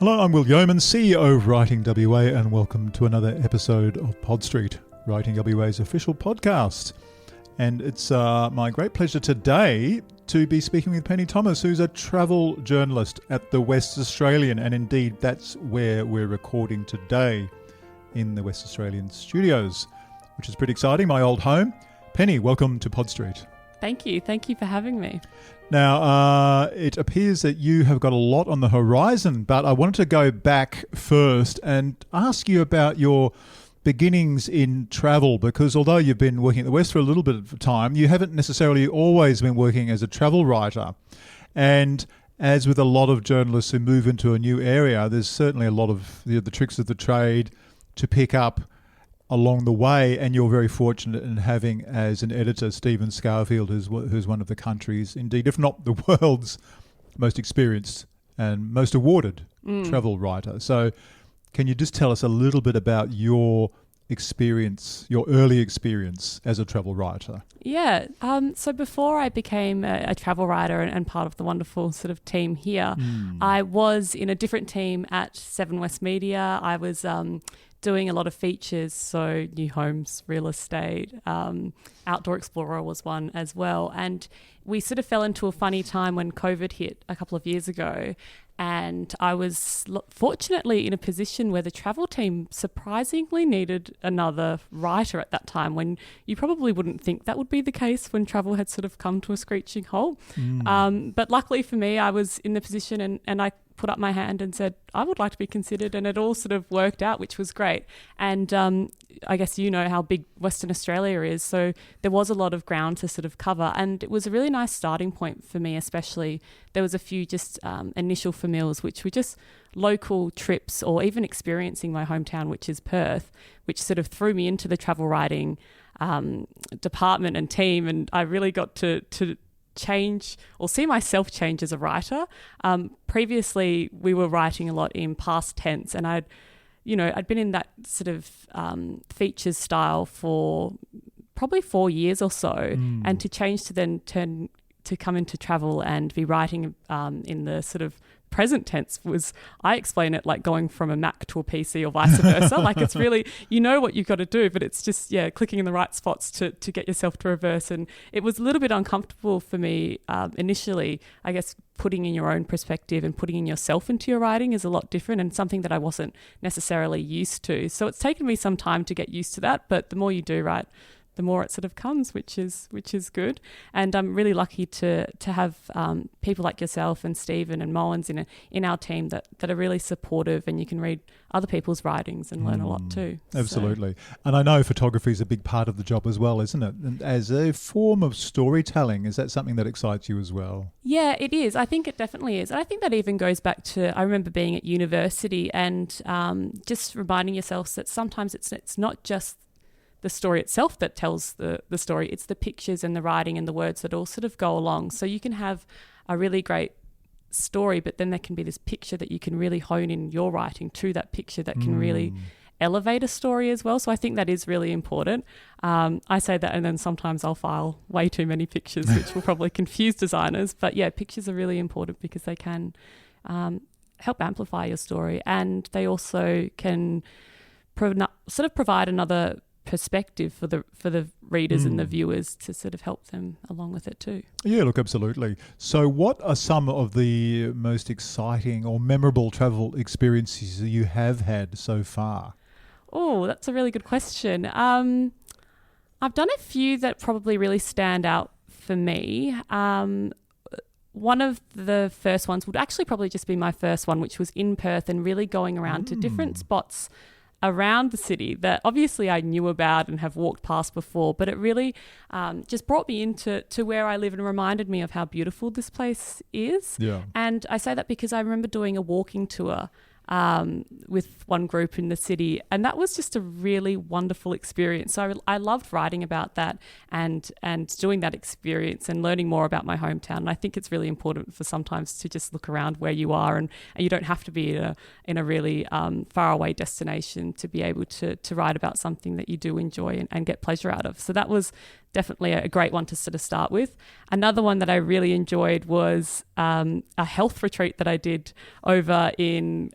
Hello, I'm Will Yeoman, CEO of Writing WA, and welcome to another episode of Pod Street, Writing WA's official podcast. And it's my great pleasure today to be speaking with Penny Thomas, who's a travel journalist at the West Australian, and indeed that's where we're recording today, in the West Australian studios, which is pretty exciting, my old home. Penny, welcome to Pod Street. Thank you. Thank you for having me. Now, it appears that you have got a lot on the horizon, but I wanted to go back first and ask you about your beginnings in travel, because although you've been working at the West for a little bit of time, you haven't necessarily always been working as a travel writer. And as with a lot of journalists who move into a new area, there's certainly a lot of the tricks of the trade to pick up along the way, and you're very fortunate in having as an editor Stephen Scarfield, who's one of the country's, indeed, if not the world's, most experienced and most awarded travel writer. So can you just tell us a little bit about your experience, your early experience as a travel writer? Yeah. So before I became a travel writer and part of the wonderful sort of team here, I was in a different team at Seven West Media. I was doing a lot of features, so new homes, real estate, Outdoor Explorer was one as well. And we sort of fell into a funny time when COVID hit a couple of years ago. And I was fortunately in a position where the travel team surprisingly needed another writer at that time, when you probably wouldn't think that would be the case when travel had sort of come to a screeching halt. But luckily for me, I was in the position and I put up my hand and said, I would like to be considered, and it all sort of worked out, which was great. And I guess you know how big Western Australia is, so there was a lot of ground to sort of cover, and it was a really nice starting point for me. Especially there was a few just initial familiars, which were just local trips, or even experiencing my hometown, which is Perth, which sort of threw me into the travel writing department and team, and I really got to change or see myself change as a writer. Previously, we were writing a lot in past tense, and I'd been in that sort of features style for probably 4 years or so, and to change to then turn to come into travel and be writing in the sort of present tense I explain it like going from a Mac to a PC or vice versa. Like, it's really, you know what you've got to do, but it's just, clicking in the right spots to get yourself to reverse. And it was a little bit uncomfortable for me initially. I guess putting in your own perspective and putting in yourself into your writing is a lot different, and something that I wasn't necessarily used to. So it's taken me some time to get used to that, but the more you do write, the more it sort of comes, which is good. And I'm really lucky to have people like yourself and Stephen and Mullins in our team that are really supportive, and you can read other people's writings and learn a lot too. Absolutely. So. And I know photography is a big part of the job as well, isn't it? And as a form of storytelling, is that something that excites you as well? Yeah, it is. I think it definitely is. And I think that even goes back to, I remember being at university and just reminding yourself that sometimes it's not just the story itself that tells the story. It's the pictures and the writing and the words that all sort of go along. So you can have a really great story, but then there can be this picture that you can really hone in your writing to that picture that can really elevate a story as well. So I think that is really important. I say that, and then sometimes I'll file way too many pictures, which will probably confuse designers. But yeah, pictures are really important because they can help amplify your story, and they also can sort of provide another perspective for the readers and the viewers to sort of help them along with it too. Yeah, look, absolutely. So what are some of the most exciting or memorable travel experiences you have had so far? Oh, that's a really good question. I've done a few that probably really stand out for me. One of the first ones would actually probably just be my first one, which was in Perth, and really going around to different spots around the city that obviously I knew about and have walked past before, but it really just brought me into where I live and reminded me of how beautiful this place is. Yeah. And I say that because I remember doing a walking tour with one group in the city, and that was just a really wonderful experience. So I loved writing about that and doing that experience and learning more about my hometown. And I think it's really important for sometimes to just look around where you are, and you don't have to be in a really far away destination to be able to write about something that you do enjoy and get pleasure out of. So that was definitely a great one to sort of start with. Another one that I really enjoyed was a health retreat that I did over in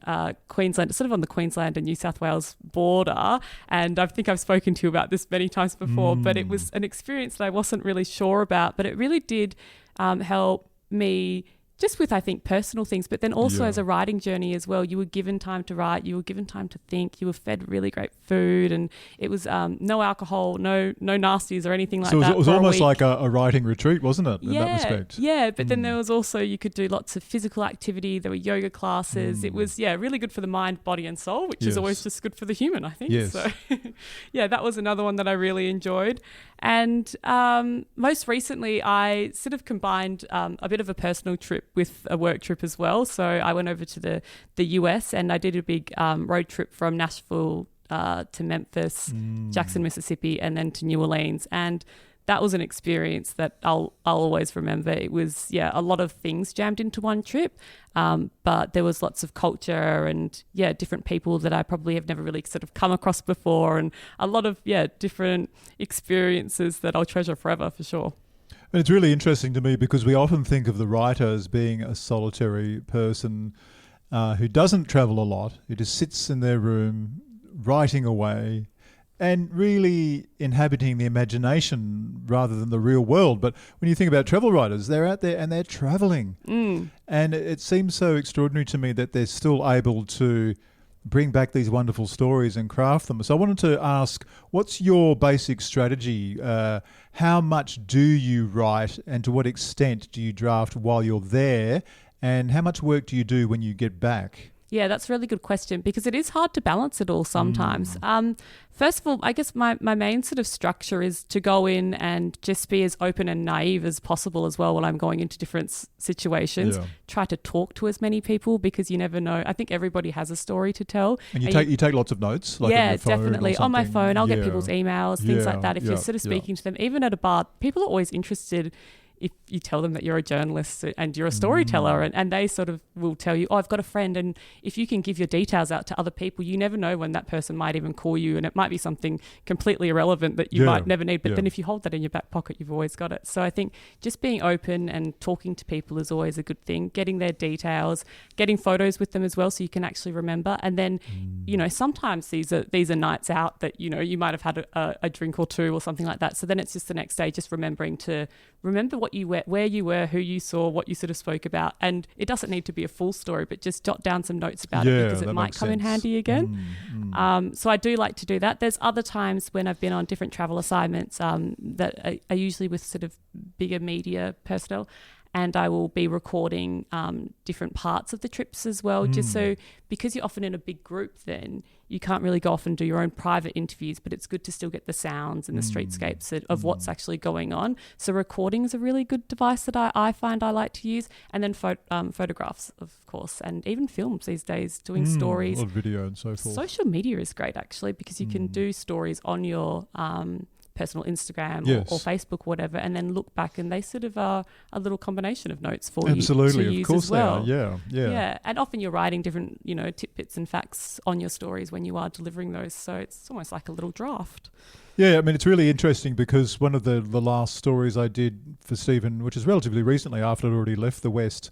Queensland, sort of on the Queensland and New South Wales border. And I think I've spoken to you about this many times before, but it was an experience that I wasn't really sure about, but it really did help me just with, I think, personal things, but then also as a writing journey as well. You were given time to write, you were given time to think, you were fed really great food, and it was no alcohol, no nasties or anything like that. So it was almost like a writing retreat, wasn't it, in that respect? Yeah, but then there was also, you could do lots of physical activity. There were yoga classes. It was, really good for the mind, body and soul, which is always just good for the human, I think. Yes. So, that was another one that I really enjoyed. And most recently, I sort of combined a bit of a personal trip with a work trip as well. So I went over to the US and I did a big road trip from Nashville to Memphis, Jackson, Mississippi, and then to New Orleans. And that was an experience that I'll always remember. It was, a lot of things jammed into one trip, but there was lots of culture and, different people that I probably have never really sort of come across before, and a lot of, different experiences that I'll treasure forever for sure. And it's really interesting to me because we often think of the writer as being a solitary person who doesn't travel a lot, who just sits in their room writing away and really inhabiting the imagination rather than the real world. But when you think about travel writers, they're out there and they're traveling. And it seems so extraordinary to me that they're still able to bring back these wonderful stories and craft them. So I wanted to ask, what's your basic strategy? How much do you write and to what extent do you draft while you're there? And how much work do you do when you get back? Yeah, that's a really good question because it is hard to balance it all sometimes. First of all, I guess my main sort of structure is to go in and just be as open and naive as possible as well when I'm going into different situations. Try to talk to as many people because you never know. I think everybody has a story to tell. And you take lots of notes? Like on your phone definitely. On my phone, I'll get people's emails, things like that. If you're sort of speaking to them, even at a bar, people are always interested if you tell them that you're a journalist and you're a storyteller and they sort of will tell you, I've got a friend, and if you can give your details out to other people, you never know when that person might even call you, and it might be something completely irrelevant that you might never need, but then if you hold that in your back pocket, you've always got it. So I think just being open and talking to people is always a good thing, getting their details, getting photos with them as well so you can actually remember. And then, sometimes these are nights out that, you might have had a drink or two or something like that. So then it's just the next day, just remembering to remember what you were, where you were, who you saw, what you sort of spoke about. And it doesn't need to be a full story, but just jot down some notes about it because it might come in handy again. So I do like to do that. There's other times when I've been on different travel assignments that are usually with sort of bigger media personnel, and I will be recording different parts of the trips as well, just so, because you're often in a big group, then you can't really go off and do your own private interviews, but it's good to still get the sounds and the streetscapes of what's actually going on. So recording is a really good device that I find I like to use. And then photographs, of course, and even films these days, doing stories. A lot of video and so forth. Social media is great, actually, because you can do stories on your personal Instagram or Facebook, whatever, and then look back, and they sort of are a little combination of notes for you to use of course as well. They are. Yeah, and often you're writing different, tidbits and facts on your stories when you are delivering those, so it's almost like a little draft. Yeah, I mean, it's really interesting because one of the last stories I did for Stephen, which is relatively recently after I'd already left the West,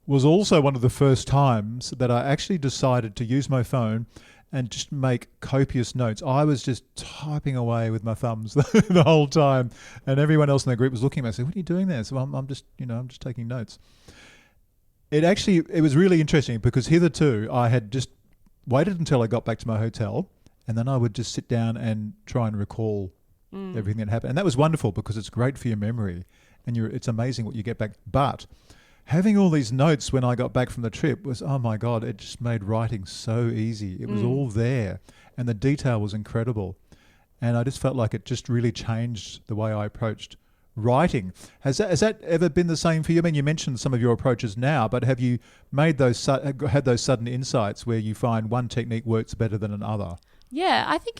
was also one of the first times that I actually decided to use my phone and just make copious notes. I was just typing away with my thumbs the whole time, and everyone else in the group was looking at me and saying, "What are you doing there?" So I'm just taking notes. It was really interesting because hitherto I had just waited until I got back to my hotel, and then I would just sit down and try and recall everything that happened. And that was wonderful because it's great for your memory, and it's amazing what you get back. But having all these notes when I got back from the trip was, oh my God, it just made writing so easy. It was all there, and the detail was incredible. And I just felt like it just really changed the way I approached writing. Has that ever been the same for you? I mean, you mentioned some of your approaches now, but have you had those sudden insights where you find one technique works better than another? Yeah, I think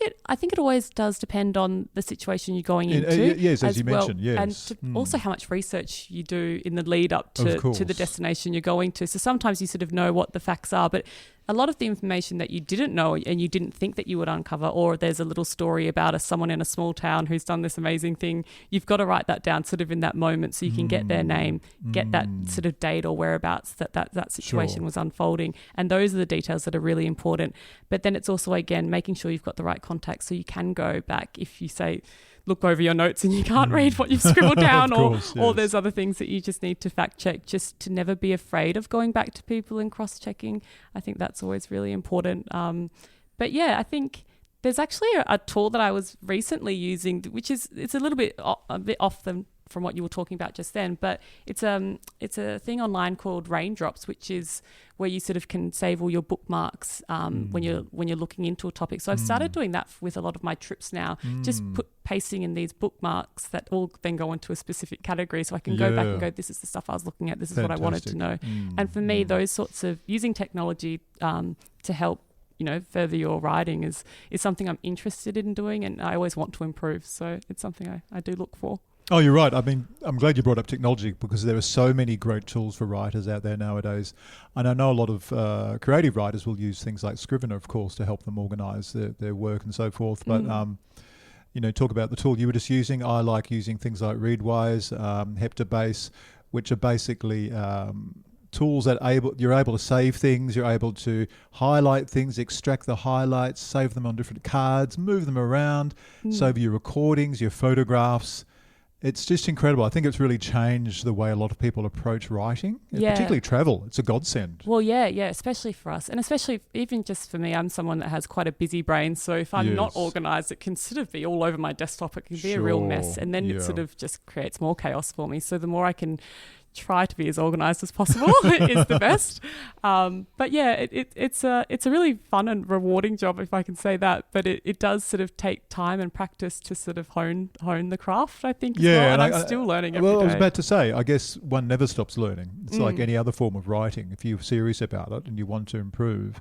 it always does depend on the situation you're going into. Yes, as you mentioned, yes. And also how much research you do in the lead up to the destination you're going to. So sometimes you sort of know what the facts are, but a lot of the information that you didn't know and you didn't think that you would uncover, or there's a little story about someone in a small town who's done this amazing thing, you've got to write that down sort of in that moment so you can get their name, get that sort of date or whereabouts that situation was unfolding. And those are the details that are really important. But then it's also, again, making sure you've got the right contacts so you can go back if you say, look over your notes and you can't read what you've scribbled down or there's other things that you just need to fact check, just to never be afraid of going back to people and cross-checking. I think that's always really important. But yeah, I think there's actually a tool that I was recently using, which is, it's a bit off from what you were talking about just then, but it's a thing online called Raindrops, which is where you sort of can save all your bookmarks when you're looking into a topic. So I've started doing that with a lot of my trips now, just pasting in these bookmarks that all then go into a specific category, so I can go back and go, this is the stuff I was looking at, this is what I wanted to know. And for me, those sorts of using technology to help further your writing is something I'm interested in doing, and I always want to improve. So it's something I do look for. Oh, you're right. I mean, I'm glad you brought up technology because there are so many great tools for writers out there nowadays. And I know a lot of creative writers will use things like Scrivener, of course, to help them organise their work and so forth. But, talk about the tool you were just using. I like using things like Readwise, Heptabase, which are basically tools that you're able to save things, you're able to highlight things, extract the highlights, save them on different cards, move them around, save your recordings, your photographs. It's just incredible. I think it's really changed the way a lot of people approach writing, particularly travel. It's a godsend. Well, yeah, especially for us. And especially even just for me, I'm someone that has quite a busy brain. So if I'm not organised, it can sort of be all over my desktop. It can be a real mess. And then it sort of just creates more chaos for me. So the more I can try to be as organised as possible is the best. But yeah, it's a really fun and rewarding job, if I can say that. But it does sort of take time and practice to sort of hone the craft, I think. And I'm still learning every day. I was about to say, I guess one never stops learning. It's like any other form of writing. If you're serious about it and you want to improve,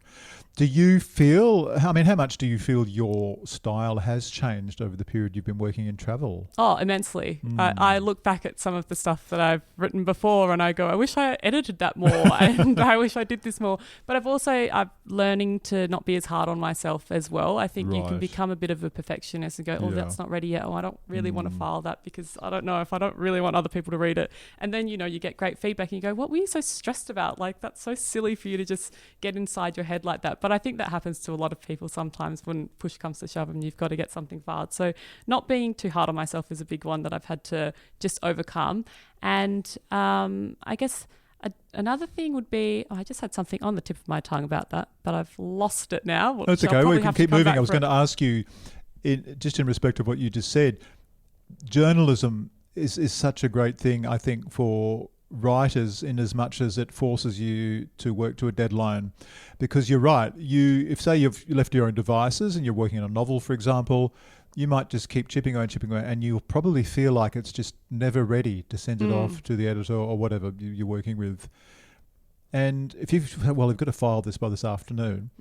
do you feel? How much do you feel your style has changed over the period you've been working in travel? Oh, immensely. I look back at some of the stuff that I've written before and I go, I wish I edited that more and I wish I did this more. But I'm learning to not be as hard on myself as well. I think you can become a bit of a perfectionist and go, that's not ready yet. Oh, I don't really want to file that because I don't know if I don't really want other people to read it. And then, you get great feedback and you go, what were you so stressed about? Like, that's so silly for you to just get inside your head like that. But I think that happens to a lot of people sometimes when push comes to shove and you've got to get something filed. So not being too hard on myself is a big one that I've had to just overcome. And I guess another thing would be, I just had something on the tip of my tongue about that, but I've lost it now. That's okay. We can keep moving. I was going to ask you, just in respect of what you just said, journalism is such a great thing, I think, for writers in as much as it forces you to work to a deadline. Because you're right, if say you've left your own devices and you're working on a novel, for example, you might just keep chipping away, and you'll probably feel like it's just never ready to send it off to the editor or whatever you're working with. And if you've got to file this by this afternoon,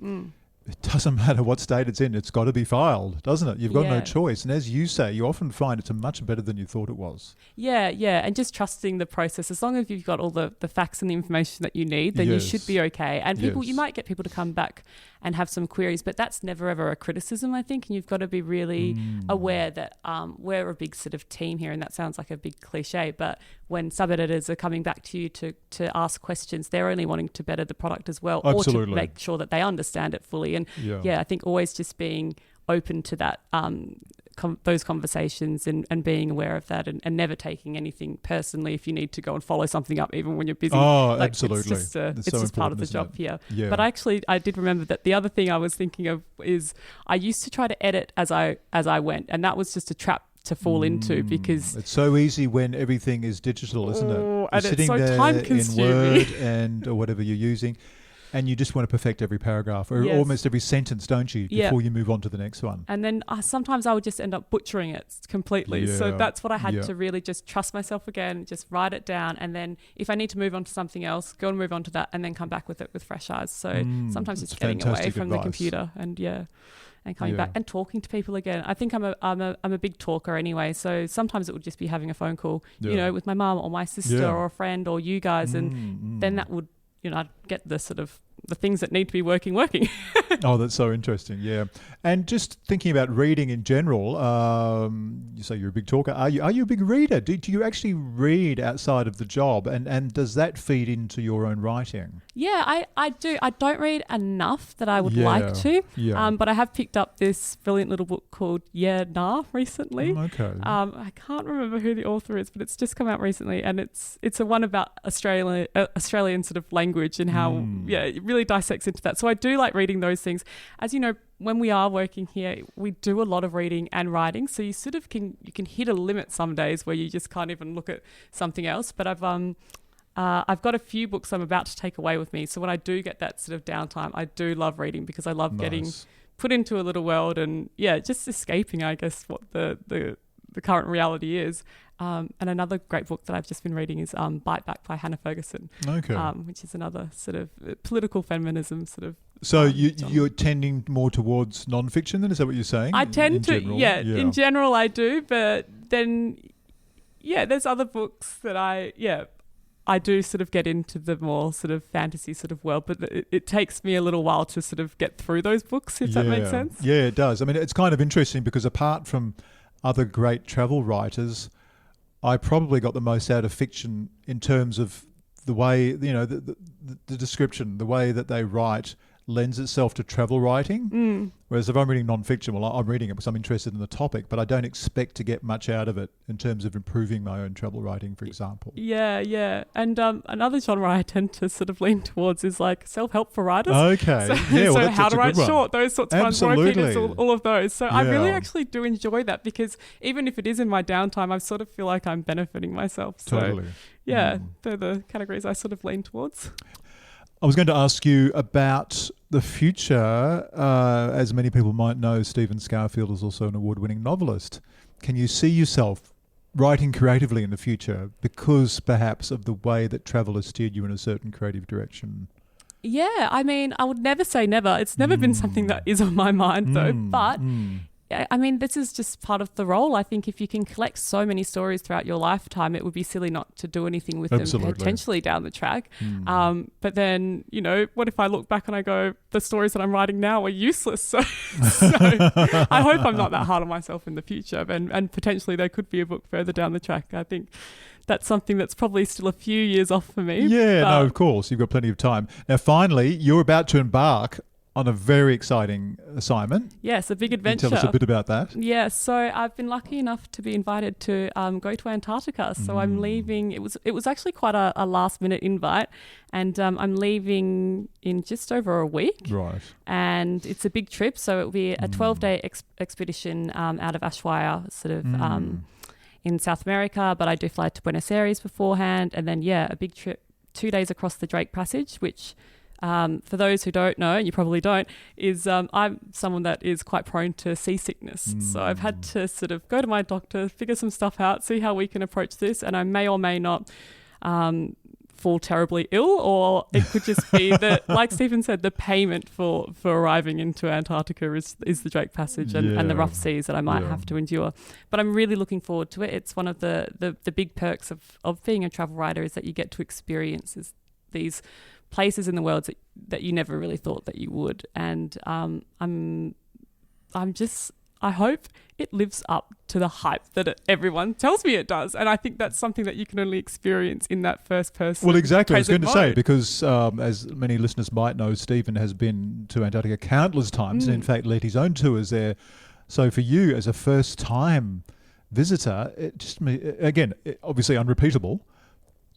it doesn't matter what state it's in, it's got to be filed, doesn't it? You've got no choice. And as you say, you often find it's much better than you thought it was. Yeah. And just trusting the process. As long as you've got all the facts and the information that you need, then you should be okay. And you might get people to come back and have some queries, but that's never ever a criticism, I think. And you've got to be really aware that we're a big sort of team here, and that sounds like a big cliche, but when sub-editors are coming back to you to ask questions, they're only wanting to better the product as well, Absolutely. or to make sure that they understand it fully. And I think always just being open to that, those conversations and being aware of that, and never taking anything personally if you need to go and follow something up even when you're busy. Oh, absolutely. It's just part of the job here. Yeah. But I did remember that the other thing I was thinking of is I used to try to edit as I went, and that was just a trap to fall into, because it's so easy when everything is digital, isn't it? And sitting it's so there time consuming in Word or whatever you're using. And you just want to perfect every paragraph or Yes. almost every sentence, don't you, Yeah. before you move on to the next one? And then sometimes I would just end up butchering it completely. So Yeah. that's what I had Yeah. to really just trust myself again, just write it down. And then if I need to move on to something else, go and move on to that and then come back with it with fresh eyes. So sometimes that's it's getting away fantastic from the advice. computer and coming Yeah. back and talking to people again. I think I'm a big talker anyway. So sometimes it would just be having a phone call, Yeah. with my mum or my sister Yeah. or a friend or you guys. And then that would, I'd get the sort of the things that need to be working. Oh, that's so interesting. Yeah. And just thinking about reading in general, you say you're a big talker. Are you a big reader? Do you actually read outside of the job? And does that feed into your own writing? Yeah, I do. I don't read enough that I would Yeah. like to. Yeah. But I have picked up this brilliant little book called Yeah Nah recently. Okay. I can't remember who the author is, but it's just come out recently, and it's a one about Australian sort of language and how it really dissects into that. So I do like reading those things. As you know, when we are working here, we do a lot of reading and writing. So you sort of can hit a limit some days where you just can't even look at something else. But I've got a few books I'm about to take away with me. So when I do get that sort of downtime, I do love reading because I love getting put into a little world and just escaping, I guess, what the current reality is. And another great book that I've just been reading is Bite Back by Hannah Ferguson, which is another sort of political feminism sort of. So you're tending more towards non-fiction then? Is that what you're saying? I tend to, general? in general I do, but then, there's other books that I do sort of get into the more sort of fantasy sort of world, but it takes me a little while to sort of get through those books, if that makes sense. Yeah, it does. I mean, it's kind of interesting because apart from other great travel writers, I probably got the most out of fiction in terms of the way, the description, the way that they write lends itself to travel writing. Whereas if I'm reading non-fiction, well, I'm reading it because I'm interested in the topic, but I don't expect to get much out of it in terms of improving my own travel writing, for example. Yeah. And another genre I tend to sort of lean towards is like self-help for writers. Okay. So how to write short, those sorts of Absolutely. ones, all of those. So I really actually do enjoy that because even if it is in my downtime, I sort of feel like I'm benefiting myself. So, Totally. they're the categories I sort of lean towards. I was going to ask you about the future. As many people might know, Stephen Scarfield is also an award-winning novelist. Can you see yourself writing creatively in the future because perhaps of the way that travel has steered you in a certain creative direction? Yeah, I mean, I would never say never. It's never been something that is on my mind though, but I mean, this is just part of the role. I think if you can collect so many stories throughout your lifetime, it would be silly not to do anything with them potentially down the track. But then, what if I look back and I go, the stories that I'm writing now are useless. So I hope I'm not that hard on myself in the future. And potentially there could be a book further down the track. I think that's something that's probably still a few years off for me. Yeah, no, of course. You've got plenty of time. Now, finally, you're about to embark on a very exciting assignment. Yes, a big adventure. Tell us a bit about that. Yeah, so I've been lucky enough to be invited to go to Antarctica. So I'm leaving. It was actually quite a last minute invite, and I'm leaving in just over a week. Right. And it's a big trip, so it will be a 12-day expedition out of Ushuaia, sort of in South America. But I do fly to Buenos Aires beforehand, and then a big trip, 2 days across the Drake Passage, which. For those who don't know, and you probably don't, is I'm someone that is quite prone to seasickness. So I've had to sort of go to my doctor, figure some stuff out, see how we can approach this, and I may or may not fall terribly ill, or it could just be that, like Stephen said, the payment for arriving into Antarctica is the Drake Passage and the rough seas that I might have to endure. But I'm really looking forward to it. It's one of the big perks of being a travel writer is that you get to experience these places in the world that you never really thought that you would, and I hope it lives up to the hype that everyone tells me it does, and I think that's something that you can only experience in that first person. Well, exactly. I was going to say, mode. because as many listeners might know, Stephen has been to Antarctica countless times, and in fact led his own tours there. So for you as a first-time visitor, it just obviously unrepeatable.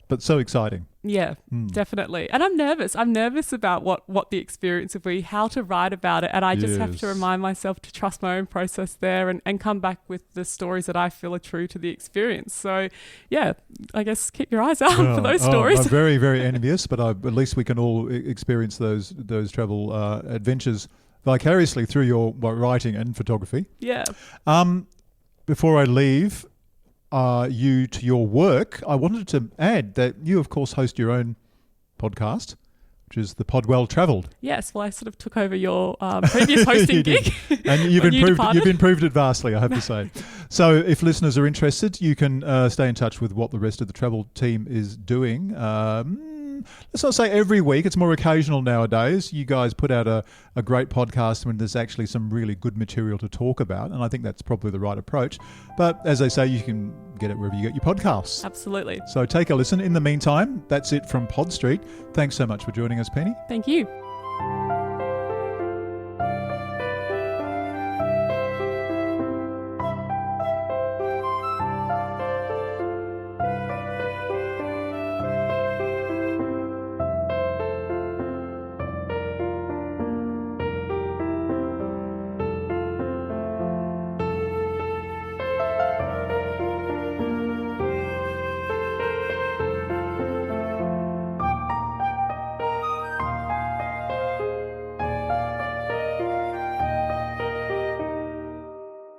but so exciting. Yeah, definitely. And I'm nervous. I'm nervous about what the experience will be, how to write about it. And I just have to remind myself to trust my own process there and come back with the stories that I feel are true to the experience. So, yeah, I guess keep your eyes out for those stories. I'm very, very envious, but at least we can all experience those travel adventures vicariously through your writing and photography. Yeah. Before I leave you to your work, I wanted to add that you, of course, host your own podcast, which is the Pod Well Travelled. Yes, well, I sort of took over your previous hosting gig. And you've improved it vastly, I have to say. So if listeners are interested, you can stay in touch with what the rest of the travel team is doing. Let's not say every week. It's more occasional nowadays. You guys put out a great podcast when there's actually some really good material to talk about, and I think that's probably the right approach. But as they say, you can get it wherever you get your podcasts. Absolutely. So take a listen. In the meantime, that's it from Pod Street. Thanks so much for joining us, Penny. Thank you.